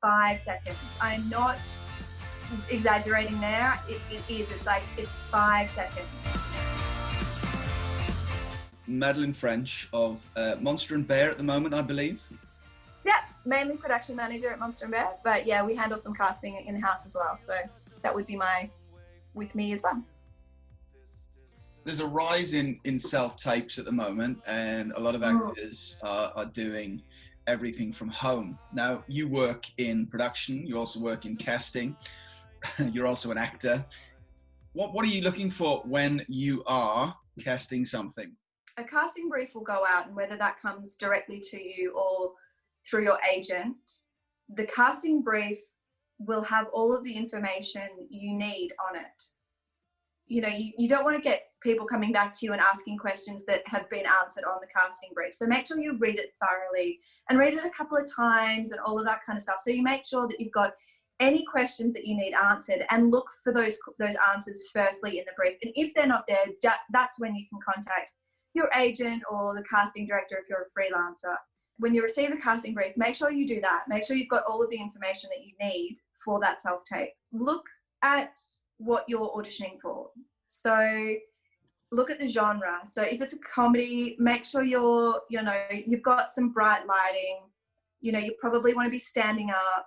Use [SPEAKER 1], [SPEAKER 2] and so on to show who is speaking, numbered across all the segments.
[SPEAKER 1] 5 seconds. I'm not exaggerating there. It is. It's like, it's 5 seconds.
[SPEAKER 2] Madeline French of Monster and Bear at the moment, I believe.
[SPEAKER 1] Yeah, mainly production manager at Monster and Bear, but yeah, we handle some casting in-house as well. So that would be with me as well.
[SPEAKER 2] There's a rise in self-tapes at the moment, and a lot of actors are doing everything from home. Now, you work in production, you also work in casting, you're also an actor. What are you looking for when you are casting something?
[SPEAKER 1] A casting brief will go out, and whether that comes directly to you or through your agent, the casting brief will have all of the information you need on it. You know, you don't want to get people coming back to you and asking questions that have been answered on the casting brief. So make sure you read it thoroughly and read it a couple of times and all of that kind of stuff. So you make sure that you've got any questions that you need answered, and look for those answers firstly in the brief. And if they're not there, that's when you can contact your agent or the casting director if you're a freelancer. When you receive a casting brief, make sure you do that. Make sure you've got all of the information that you need for that self-tape. Look at what you're auditioning for. So look at the genre. So if it's a comedy, make sure you've got some bright lighting. You know, you probably want to be standing up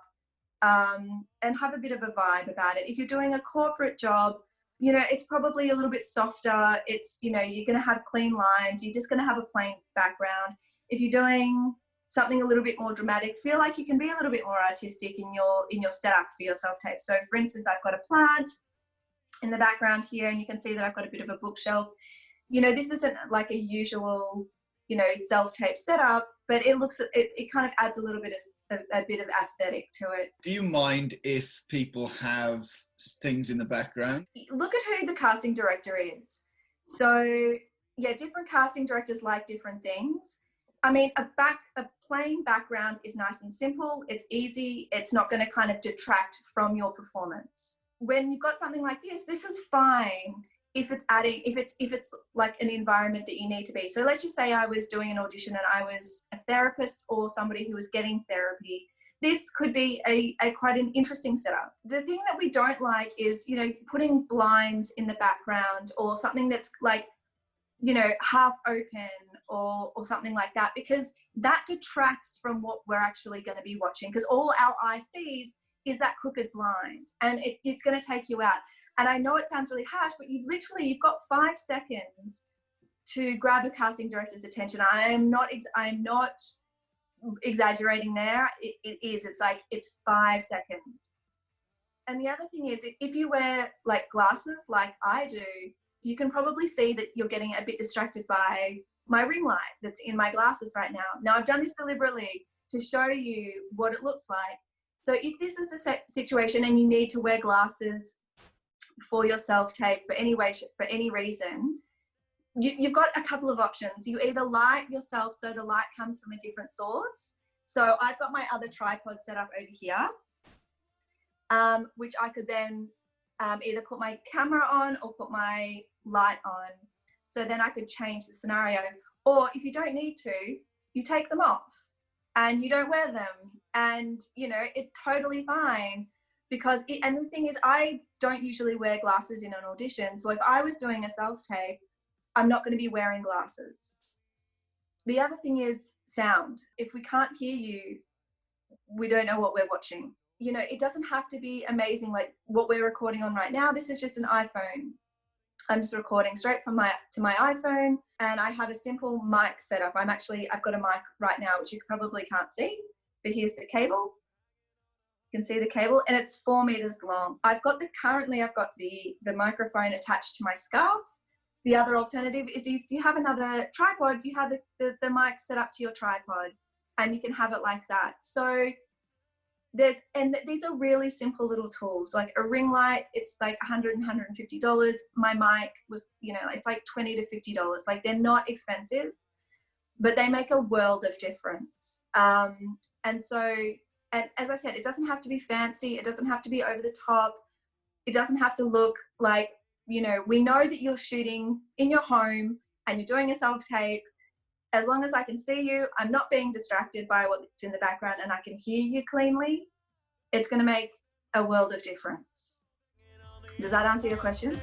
[SPEAKER 1] and have a bit of a vibe about it. If you're doing a corporate job, you know, it's probably a little bit softer. It's, you know, you're going to have clean lines. You're just going to have a plain background. If you're doing something a little bit more dramatic, feel like you can be a little bit more artistic in your setup for your self-tape. So for instance, I've got a plant in the background here, and you can see that I've got a bit of a bookshelf. You know, this isn't like a usual, you know, self-tape setup, but it kind of adds a little bit of aesthetic to it.
[SPEAKER 2] Do you mind if people have things in the background?
[SPEAKER 1] Look at who the casting director is. So yeah, different casting directors like different things. I mean, a plain background is nice and simple. It's easy. It's not going to kind of detract from your performance. When you've got something like this is fine if it's like an environment that you need to be. So let's just say I was doing an audition and I was a therapist or somebody who was getting therapy. This could be a quite an interesting setup. The thing that we don't like is, you know, putting blinds in the background or something that's like, you know, half open or something like that, because that detracts from what we're actually going to be watching, because all our eye sees is that crooked blind, and it's going to take you out. And I know it sounds really harsh, but you've got 5 seconds to grab a casting director's attention. I am not exaggerating there. It is. It's like, it's 5 seconds. And the other thing is, if you wear like glasses like I do, you can probably see that you're getting a bit distracted by my ring light that's in my glasses right now. Now, I've done this deliberately to show you what it looks like. So if this is the situation and you need to wear glasses for your self-tape for any reason, you've got a couple of options. You either light yourself so the light comes from a different source. So I've got my other tripod set up over here, which I could then either put my camera on or put my light on. So then I could change the scenario. Or if you don't need to, you take them off and you don't wear them. And, you know, it's totally fine, because and the thing is, I don't usually wear glasses in an audition. So if I was doing a self-tape, I'm not going to be wearing glasses. The other thing is sound. If we can't hear you, we don't know what we're watching. You know, it doesn't have to be amazing like what we're recording on right now. This is just an iPhone. I'm just recording straight from to my iPhone, and I have a simple mic setup. I've got a mic right now, which you probably can't see, but here's the cable. You can see the cable, and it's 4 meters long. Currently I've got the microphone attached to my scarf. The other alternative is if you have another tripod, you have the mic set up to your tripod, and you can have it like that. So these are really simple little tools. Like a ring light, it's like $100, $150. My mic was, you know, it's like $20 to $50. Like, they're not expensive, but they make a world of difference. And so, and as I said, it doesn't have to be fancy. It doesn't have to be over the top. It doesn't have to look like, you know, we know that you're shooting in your home and you're doing a self-tape. As long as I can see you, I'm not being distracted by what's in the background, and I can hear you cleanly, it's going to make a world of difference. Does that answer your question?